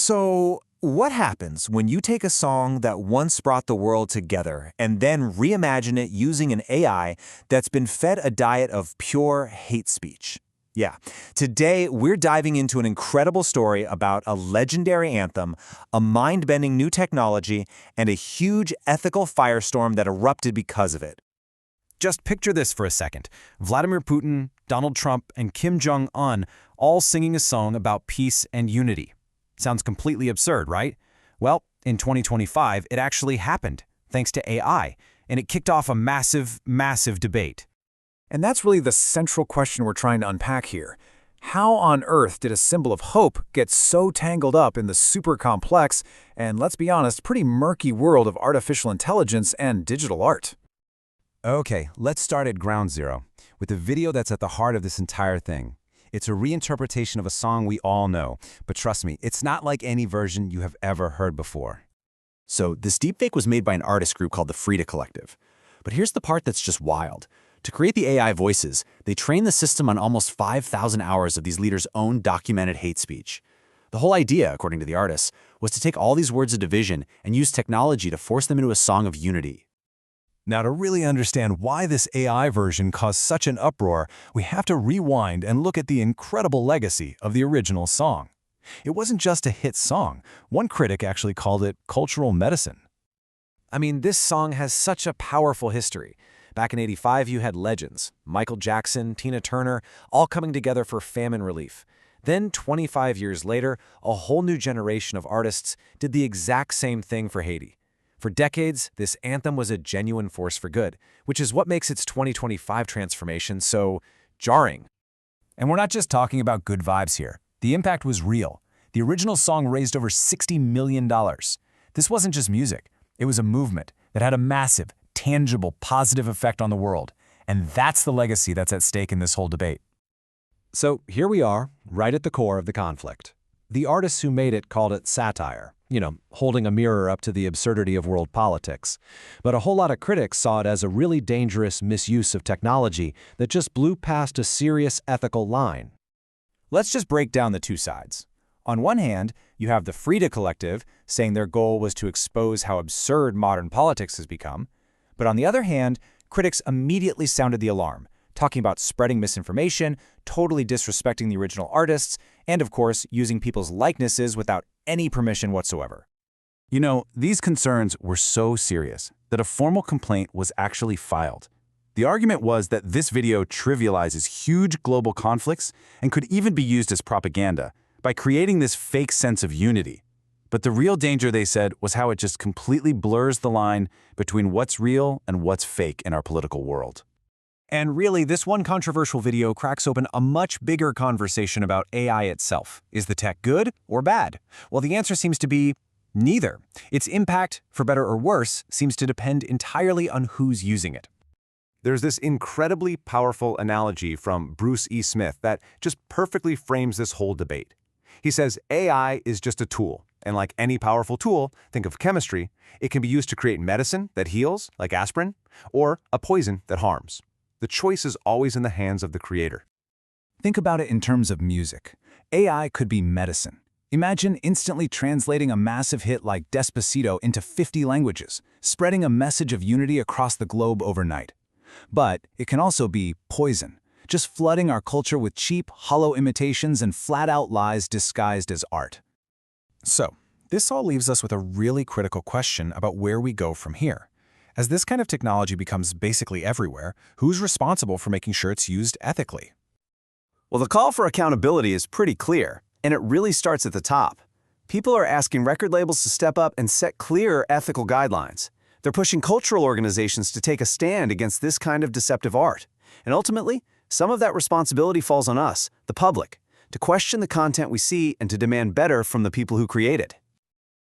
So, what happens when you take a song that once brought the world together and then reimagine it using an AI that's been fed a diet of pure hate speech? Yeah, today we're diving into an incredible story about a legendary anthem, a mind-bending new technology, and a huge ethical firestorm that erupted because of it. Just picture this for a second. Vladimir Putin, Donald Trump, and Kim Jong-un all singing a song about peace and unity. Sounds completely absurd, right? Well, in 2025, it actually happened, thanks to AI, and it kicked off a massive, massive debate. And that's really the central question we're trying to unpack here. How on earth did a symbol of hope get so tangled up in the super complex and, let's be honest, pretty murky world of artificial intelligence and digital art? Okay, let's start at ground zero, with the video that's at the heart of this entire thing. It's a reinterpretation of a song we all know, but trust me, it's not like any version you have ever heard before. So this deepfake was made by an artist group called the Frida Collective. But here's the part that's just wild. To create the AI voices, they trained the system on almost 5,000 hours of these leaders' own documented hate speech. The whole idea, according to the artists, was to take all these words of division and use technology to force them into a song of unity. Now, to really understand why this AI version caused such an uproar, we have to rewind and look at the incredible legacy of the original song. It wasn't just a hit song. One critic actually called it cultural medicine. I mean, this song has such a powerful history. Back in '85, you had legends, Michael Jackson, Tina Turner, all coming together for famine relief. Then, 25 years later, a whole new generation of artists did the exact same thing for Haiti. For decades, this anthem was a genuine force for good, which is what makes its 2025 transformation so jarring. And we're not just talking about good vibes here. The impact was real. The original song raised over $60 million. This wasn't just music. It was a movement that had a massive, tangible, positive effect on the world. And that's the legacy that's at stake in this whole debate. So here we are, right at the core of the conflict. The artists who made it called it satire. Holding a mirror up to the absurdity of world politics. But a whole lot of critics saw it as a really dangerous misuse of technology that just blew past a serious ethical line. Let's just break down the two sides. On one hand, you have the Frida Collective saying their goal was to expose how absurd modern politics has become. But on the other hand, critics immediately sounded the alarm, talking about spreading misinformation, totally disrespecting the original artists, and of course, using people's likenesses without any permission whatsoever. You know, these concerns were so serious that a formal complaint was actually filed. The argument was that this video trivializes huge global conflicts and could even be used as propaganda by creating this fake sense of unity. But the real danger, they said, was how it just completely blurs the line between what's real and what's fake in our political world. And really, this one controversial video cracks open a much bigger conversation about AI itself. Is the tech good or bad? Well, the answer seems to be neither. Its impact, for better or worse, seems to depend entirely on who's using it. There's this incredibly powerful analogy from Bruce E. Smith that just perfectly frames this whole debate. He says AI is just a tool, and like any powerful tool, think of chemistry, it can be used to create medicine that heals, like aspirin, or a poison that harms. The choice is always in the hands of the creator. Think about it in terms of music. AI could be medicine. Imagine instantly translating a massive hit like Despacito into 50 languages, spreading a message of unity across the globe overnight. But it can also be poison, just flooding our culture with cheap, hollow imitations and flat-out lies disguised as art. So, this all leaves us with a really critical question about where we go from here. As this kind of technology becomes basically everywhere, who's responsible for making sure it's used ethically? Well, the call for accountability is pretty clear, and it really starts at the top. People are asking record labels to step up and set clear ethical guidelines. They're pushing cultural organizations to take a stand against this kind of deceptive art. And ultimately, some of that responsibility falls on us, the public, to question the content we see and to demand better from the people who create it.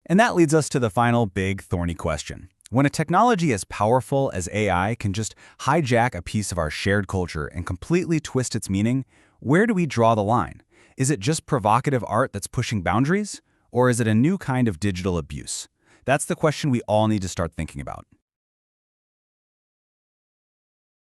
And that leads us to the final big, thorny question. When a technology as powerful as AI can just hijack a piece of our shared culture and completely twist its meaning, where do we draw the line? Is it just provocative art that's pushing boundaries? Or is it a new kind of digital abuse? That's the question we all need to start thinking about.